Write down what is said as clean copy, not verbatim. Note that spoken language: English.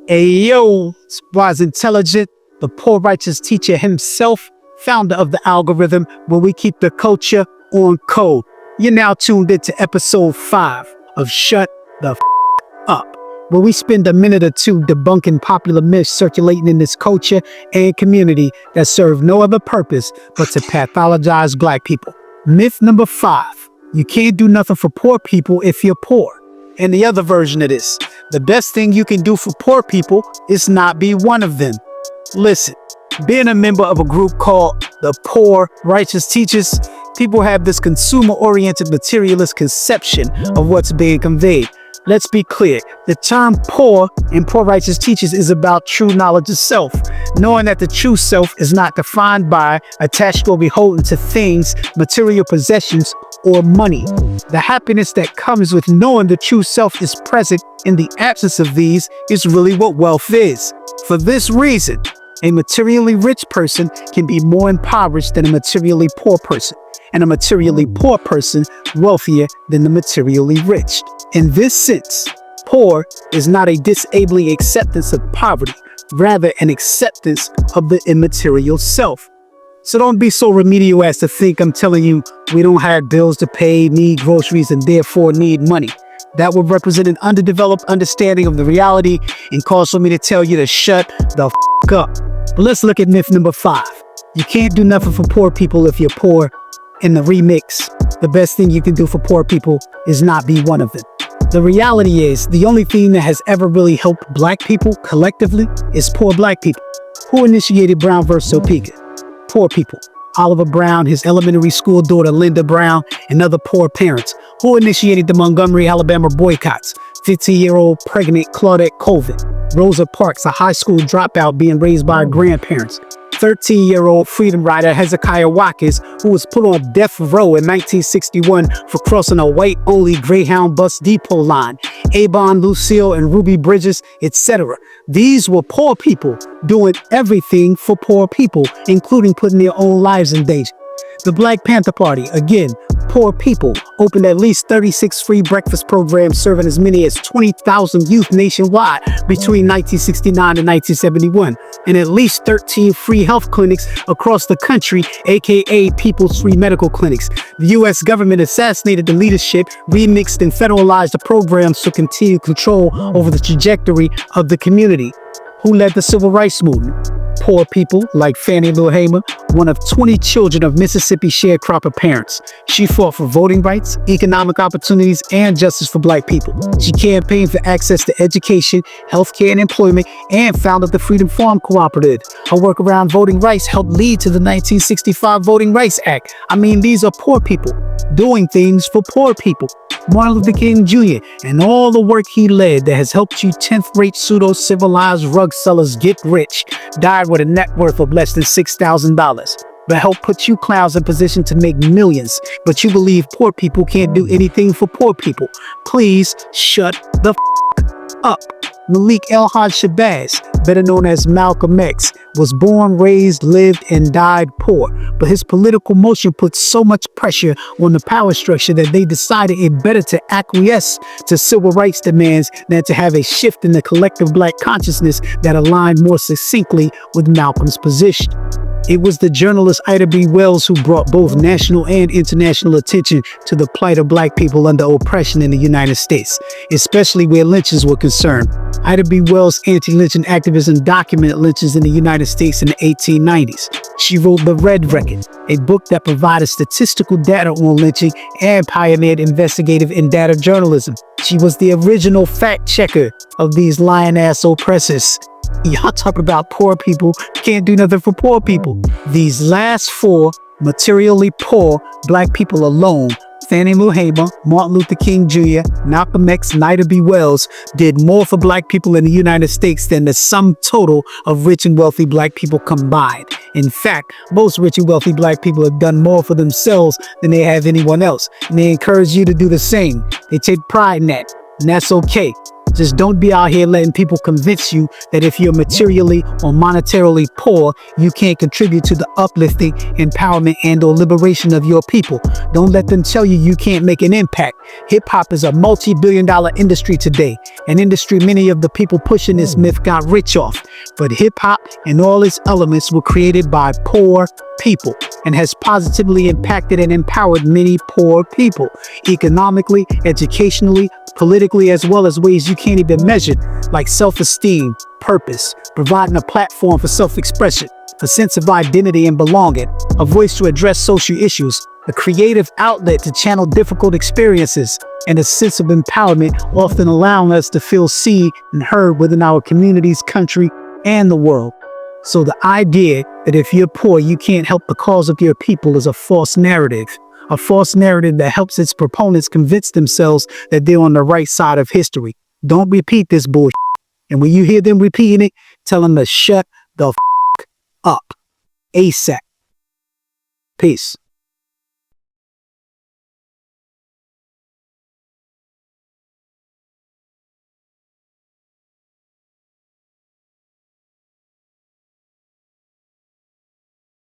Ayo, Wise Intelligent, the poor righteous teacher himself, founder of the algorithm, where we keep the culture on code. You're now tuned into episode 5 of Shut the Up, where we spend a minute or two debunking popular myths circulating in this culture and community that serve no other purpose but to pathologize black people. Myth number 5, you can't do nothing for poor people if you're poor. And the other version of this, the best thing you can do for poor people is not be one of them. Listen, being a member of a group called the Poor Righteous Teachers, people have this consumer-oriented materialist conception of what's being conveyed. Let's be clear, the term poor in Poor Righteous Teachers is about true knowledge of self, knowing that the true self is not defined by, attached or beholden to things, material possessions, or money. The happiness that comes with knowing the true self is present in the absence of these is really what wealth is. For this reason, a materially rich person can be more impoverished than a materially poor person, and a materially poor person wealthier than the materially rich. In this sense, poor is not a disabling acceptance of poverty, rather an acceptance of the immaterial self. So don't be so remedial as to think I'm telling you we don't have bills to pay, need groceries, and therefore need money. That would represent an underdeveloped understanding of the reality and cause for me to tell you to shut the up. But let's look at myth number 5. You can't do nothing for poor people if you're poor. In the remix, the best thing you can do for poor people is not be one of them. The reality is, the only thing that has ever really helped black people collectively is poor black people. Who initiated Brown versus Topeka? Poor people. Oliver Brown, his elementary school daughter Linda Brown, and other poor parents. Who initiated the Montgomery, Alabama boycotts? 15-year-old pregnant Claudette Colvin. Rosa Parks, a high school dropout being raised by her grandparents. 13-year-old freedom rider Hezekiah Watkins, who was put on death row in 1961 for crossing a white-only Greyhound bus depot line. Avon, Lucille, and Ruby Bridges, etc. These were poor people doing everything for poor people, including putting their own lives in danger. The Black Panther Party, again, poor people, opened at least 36 free breakfast programs serving as many as 20,000 youth nationwide between 1969 and 1971, and at least 13 free health clinics across the country, aka People's Free Medical Clinics. The U.S. government assassinated the leadership, remixed and federalized the programs to continue control over the trajectory of the community. Who led the civil rights movement? Poor people like Fannie Lou Hamer, one of 20 children of Mississippi sharecropper parents. She fought for voting rights, economic opportunities, and justice for black people. She campaigned for access to education, healthcare, and employment, and founded the Freedom Farm Cooperative. Her work around voting rights helped lead to the 1965 Voting Rights Act. I mean, these are poor people doing things for poor people. Martin Luther King Jr. and all the work he led that has helped you 10th-rate pseudo-civilized rug sellers get rich died with a net worth of less than $6,000. But helped put you clowns in position to make millions. But you believe poor people can't do anything for poor people. Please shut the up. Malik El-Haj Shabazz, better known as Malcolm X, was born, raised, lived, and died poor. But his political motion put so much pressure on the power structure that they decided it better to acquiesce to civil rights demands than to have a shift in the collective black consciousness that aligned more succinctly with Malcolm's position. It was the journalist Ida B. Wells who brought both national and international attention to the plight of black people under oppression in the United States, especially where lynchings were concerned. Ida B. Wells' anti-lynching activism documented lynchings in the United States in the 1890s. She wrote The Red Record, a book that provided statistical data on lynching and pioneered investigative and data journalism. She was the original fact checker of these lion-ass oppressors. Y'all talk about poor people, can't do nothing for poor people. These last 4 materially poor black people alone, Fannie Lou Hamer, Martin Luther King Jr., Malcolm X, and Ida B. Wells, did more for black people in the United States than the sum total of rich and wealthy black people combined. In fact, most rich and wealthy black people have done more for themselves than they have anyone else, and they encourage you to do the same. They take pride in that, and that's okay. Just don't be out here letting people convince you that if you're materially or monetarily poor, you can't contribute to the uplifting, empowerment, and or liberation of your people. Don't let them tell you you can't make an impact. Hip-hop is a multi-billion-dollar industry today, an industry many of the people pushing this myth got rich off. But hip-hop and all its elements were created by poor people and has positively impacted and empowered many poor people, economically, educationally, politically, as well as ways you can't even measure, like self-esteem, purpose, providing a platform for self-expression, a sense of identity and belonging, a voice to address social issues, a creative outlet to channel difficult experiences, and a sense of empowerment, often allowing us to feel seen and heard within our communities, country, and the world. So the idea that if you're poor, you can't help the cause of your people is a false narrative that helps its proponents convince themselves that they're on the right side of history. Don't repeat this bullshit. And when you hear them repeating it, tell them to shut the up ASAP. Peace.